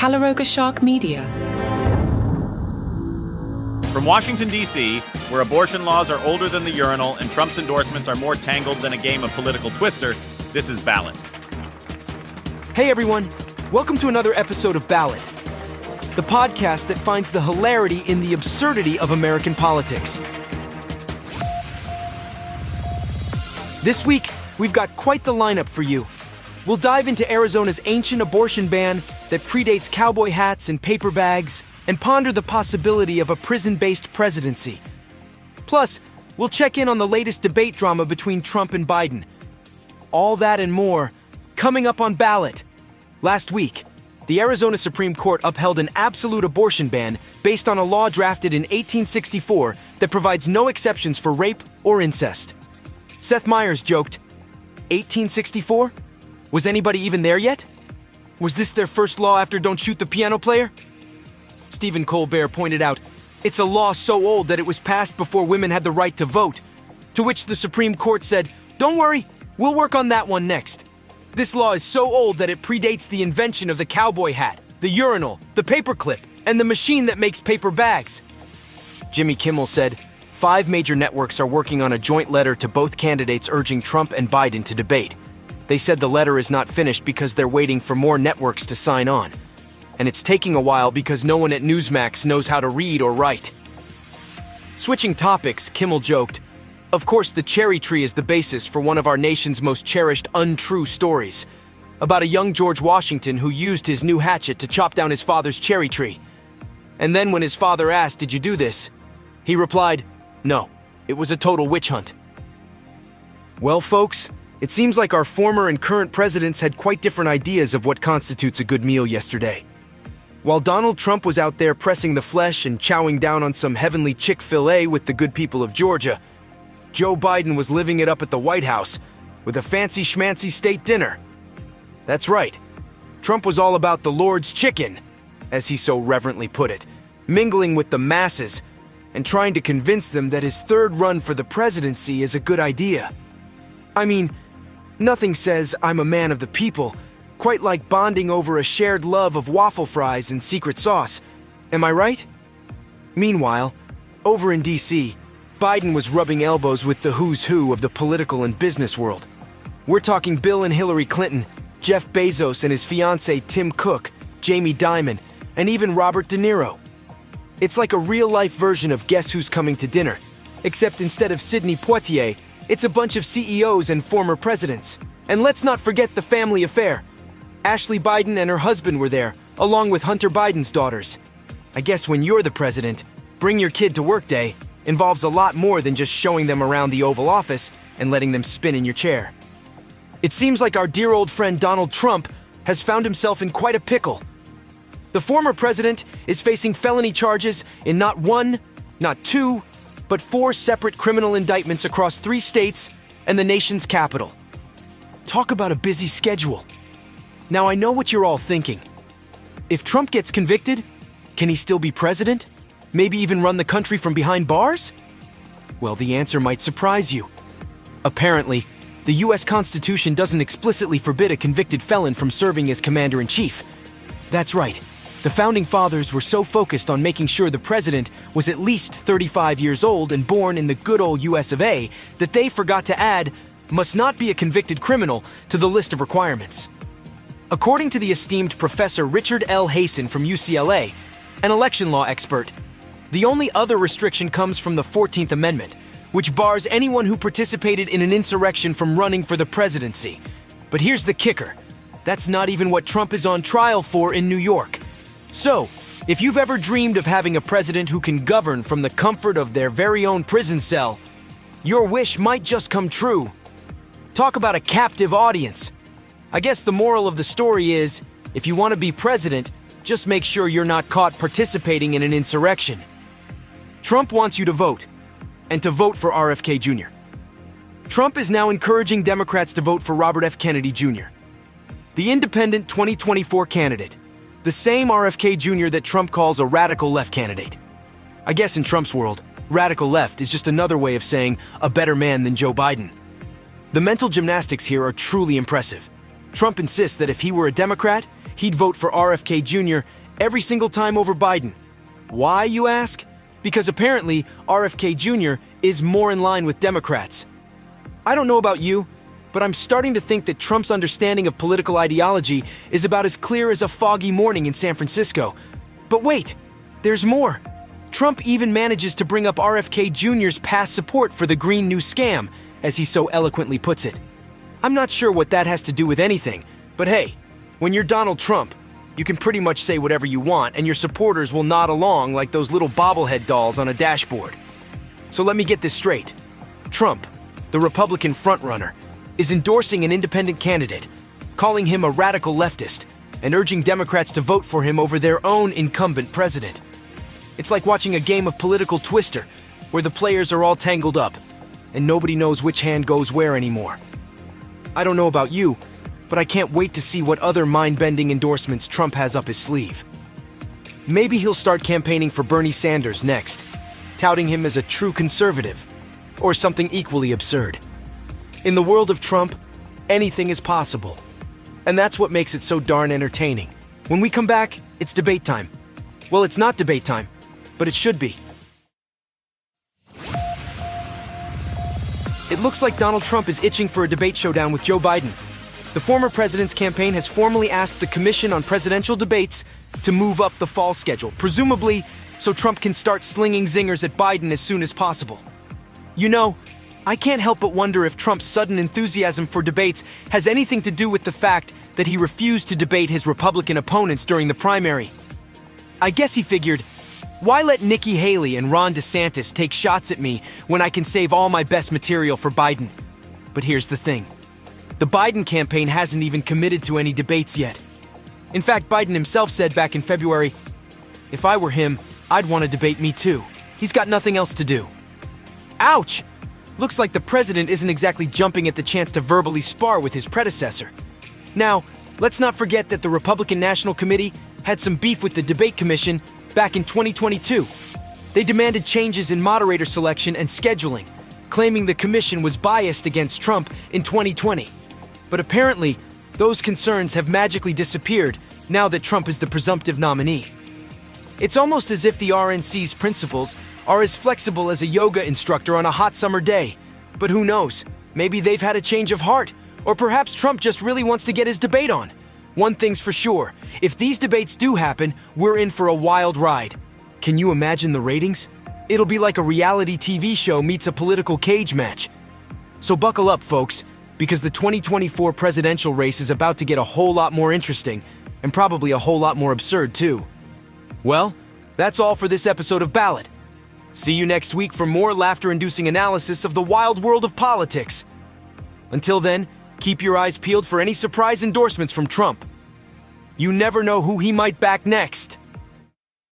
Calaroga Shark Media. From Washington, D.C., where abortion laws are older than the urinal and Trump's endorsements are more tangled than a game of political twister, this is Ballot. Hey everyone, welcome to another episode of Ballot, the podcast that finds the hilarity in the absurdity of American politics. This week, we've got quite the lineup for you. We'll dive into Arizona's ancient abortion ban that predates cowboy hats and paper bags, and ponder the possibility of a prison-based presidency. Plus, we'll check in on the latest debate drama between Trump and Biden. All that and more, coming up on Ballot. Last week, the Arizona Supreme Court upheld an absolute abortion ban based on a law drafted in 1864 that provides no exceptions for rape or incest. Seth Meyers joked, 1864? Was anybody even there yet? Was this their first law after Don't Shoot the Piano Player? Stephen Colbert pointed out, it's a law so old that it was passed before women had the right to vote. To which the Supreme Court said, don't worry, we'll work on that one next. This law is so old that it predates the invention of the cowboy hat, the urinal, the paperclip, and the machine that makes paper bags. Jimmy Kimmel said, 5 major networks are working on a joint letter to both candidates urging Trump and Biden to debate. They said the letter is not finished because they're waiting for more networks to sign on. And it's taking a while because no one at Newsmax knows how to read or write. Switching topics, Kimmel joked, of course the cherry tree is the basis for one of our nation's most cherished untrue stories, about a young George Washington who used his new hatchet to chop down his father's cherry tree. And then when his father asked, did you do this? He replied, no, it was a total witch hunt. Well, folks, it seems like our former and current presidents had quite different ideas of what constitutes a good meal yesterday. While Donald Trump was out there pressing the flesh and chowing down on some heavenly Chick-fil-A with the good people of Georgia, Joe Biden was living it up at the White House with a fancy schmancy state dinner. That's right, Trump was all about the Lord's chicken, as he so reverently put it, mingling with the masses and trying to convince them that his third run for the presidency is a good idea. I mean, nothing says I'm a man of the people quite like bonding over a shared love of waffle fries and secret sauce. Am I right? Meanwhile, over in D.C., Biden was rubbing elbows with the who's who of the political and business world. We're talking Bill and Hillary Clinton, Jeff Bezos and his fiancée Tim Cook, Jamie Dimon, and even Robert De Niro. It's like a real-life version of Guess Who's Coming to Dinner, except instead of Sidney Poitier, it's a bunch of CEOs and former presidents. And let's not forget the family affair. Ashley Biden and her husband were there, along with Hunter Biden's daughters. I guess when you're the president, bring your kid to work day involves a lot more than just showing them around the Oval Office and letting them spin in your chair. It seems like our dear old friend Donald Trump has found himself in quite a pickle. The former president is facing felony charges in not 1, not 2, but 4 separate criminal indictments across 3 states and the nation's capital. Talk about a busy schedule. Now I know what you're all thinking. If Trump gets convicted, can he still be president? Maybe even run the country from behind bars? Well, the answer might surprise you. Apparently, the U.S. Constitution doesn't explicitly forbid a convicted felon from serving as commander-in-chief. That's right. The Founding Fathers were so focused on making sure the president was at least 35 years old and born in the good old US of A that they forgot to add, must not be a convicted criminal, to the list of requirements. According to the esteemed Professor Richard L. Hasen from UCLA, an election law expert, the only other restriction comes from the 14th Amendment, which bars anyone who participated in an insurrection from running for the presidency. But here's the kicker. That's not even what Trump is on trial for in New York. So, if you've ever dreamed of having a president who can govern from the comfort of their very own prison cell, your wish might just come true. Talk about a captive audience. I guess the moral of the story is, if you want to be president, just make sure you're not caught participating in an insurrection. Trump wants you to vote, and to vote for RFK Jr. Trump is now encouraging Democrats to vote for Robert F. Kennedy Jr., the independent 2024 candidate, the same RFK Jr. that Trump calls a radical left candidate. I guess in Trump's world, radical left is just another way of saying a better man than Joe Biden. The mental gymnastics here are truly impressive. Trump insists that if he were a Democrat, he'd vote for RFK Jr. every single time over Biden. Why, you ask? Because apparently RFK Jr. is more in line with Democrats. I don't know about you, but I'm starting to think that Trump's understanding of political ideology is about as clear as a foggy morning in San Francisco. But wait, there's more. Trump even manages to bring up RFK Jr.'s past support for the Green New Scam, as he so eloquently puts it. I'm not sure what that has to do with anything, but hey, when you're Donald Trump, you can pretty much say whatever you want and your supporters will nod along like those little bobblehead dolls on a dashboard. So let me get this straight. Trump, the Republican frontrunner, is endorsing an independent candidate, calling him a radical leftist, and urging Democrats to vote for him over their own incumbent president. It's like watching a game of political twister, where the players are all tangled up, and nobody knows which hand goes where anymore. I don't know about you, but I can't wait to see what other mind-bending endorsements Trump has up his sleeve. Maybe he'll start campaigning for Bernie Sanders next, touting him as a true conservative, or something equally absurd. In the world of Trump, anything is possible. And that's what makes it so darn entertaining. When we come back, it's debate time. Well, it's not debate time, but it should be. It looks like Donald Trump is itching for a debate showdown with Joe Biden. The former president's campaign has formally asked the Commission on Presidential Debates to move up the fall schedule, presumably so Trump can start slinging zingers at Biden as soon as possible. You know, I can't help but wonder if Trump's sudden enthusiasm for debates has anything to do with the fact that he refused to debate his Republican opponents during the primary. I guess he figured, why let Nikki Haley and Ron DeSantis take shots at me when I can save all my best material for Biden? But here's the thing. The Biden campaign hasn't even committed to any debates yet. In fact, Biden himself said back in February, if I were him, I'd want to debate me too. He's got nothing else to do. Ouch! Looks like the president isn't exactly jumping at the chance to verbally spar with his predecessor. Now, let's not forget that the Republican National Committee had some beef with the Debate Commission back in 2022. They demanded changes in moderator selection and scheduling, claiming the commission was biased against Trump in 2020. But apparently, those concerns have magically disappeared now that Trump is the presumptive nominee. It's almost as if the RNC's principles are as flexible as a yoga instructor on a hot summer day. But who knows? Maybe they've had a change of heart, or perhaps Trump just really wants to get his debate on. One thing's for sure, if these debates do happen, we're in for a wild ride. Can you imagine the ratings? It'll be like a reality TV show meets a political cage match. So buckle up, folks, because the 2024 presidential race is about to get a whole lot more interesting, and probably a whole lot more absurd, too. Well, that's all for this episode of Ballot. See you next week for more laughter-inducing analysis of the wild world of politics. Until then, keep your eyes peeled for any surprise endorsements from Trump. You never know who he might back next.